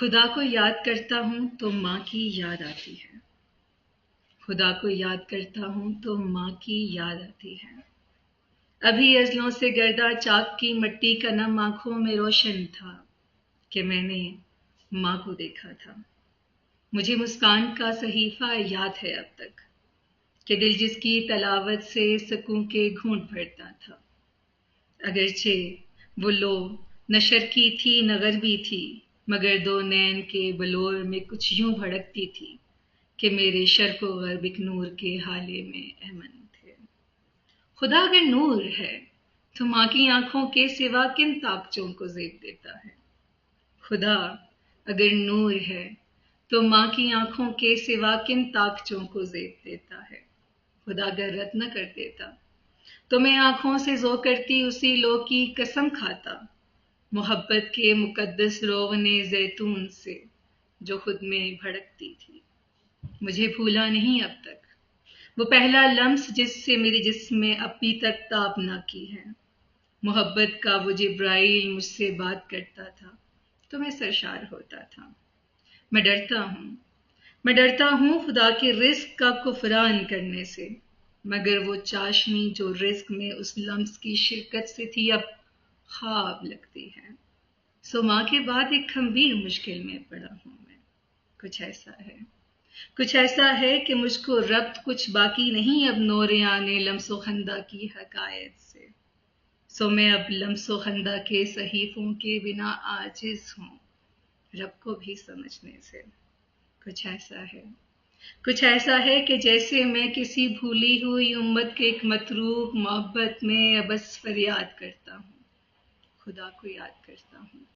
خدا کو یاد کرتا ہوں تو ماں کی یاد آتی ہے۔ خدا کو یاد کرتا ہوں تو ماں کی یاد آتی ہے۔ ابھی ازلوں سے گردہ چاک کی مٹی کا نم آنکھوں میں روشن تھا کہ میں نے ماں کو دیکھا تھا۔ مجھے مسکان کا صحیفہ یاد ہے اب تک کہ دل جس کی تلاوت سے سکوں کے گھونٹ بھرتا تھا۔ اگرچہ وہ لو نہ شرقی تھی نہ غربی تھی، مگر دو نین کے بلور میں کچھ یوں بھڑکتی تھی کہ میرے شرق و غرب ایک نور کے حالے میں احمن تھے۔ خدا اگر نور ہے تو ماں کی آنکھوں کے سوا کن طاقچوں کو زیب دیتا ہے؟ خدا اگر نور ہے تو ماں کی آنکھوں کے سوا کن طاقچوں کو زیب دیتا ہے؟ خدا اگر رد نہ کر دیتا تو میں آنکھوں سے زو کرتی اسی لو کی قسم کھاتا، محبت کے مقدس روغن زیتون سے جو خود میں بھڑکتی تھی۔ مجھے بھولا نہیں اب تک وہ پہلا لمس جس سے میرے جسم میں ابھی تک تاب نہ کی ہے۔ محبت کا وہ جبرائیل مجھ سے بات کرتا تھا تو میں سرشار ہوتا تھا۔ میں ڈرتا ہوں خدا کے رزق کا کفران کرنے سے، مگر وہ چاشنی جو رزق میں اس لمس کی شرکت سے تھی اب خواب لگتی ہے۔ سو ماں کے بعد ایک کھمبیر مشکل میں پڑا ہوں میں۔ کچھ ایسا ہے کہ مجھ کو ربط کچھ باقی نہیں اب نوریان لمس و خندہ کی حقائق سے۔ سو میں اب لمس و خندہ کے صحیفوں کے بنا عاجز ہوں رب کو بھی سمجھنے سے۔ کچھ ایسا ہے کہ جیسے میں کسی بھولی ہوئی امت کے ایک متروک محبت میں بس فریاد کرتا ہوں، خدا کو یاد کرتا ہوں۔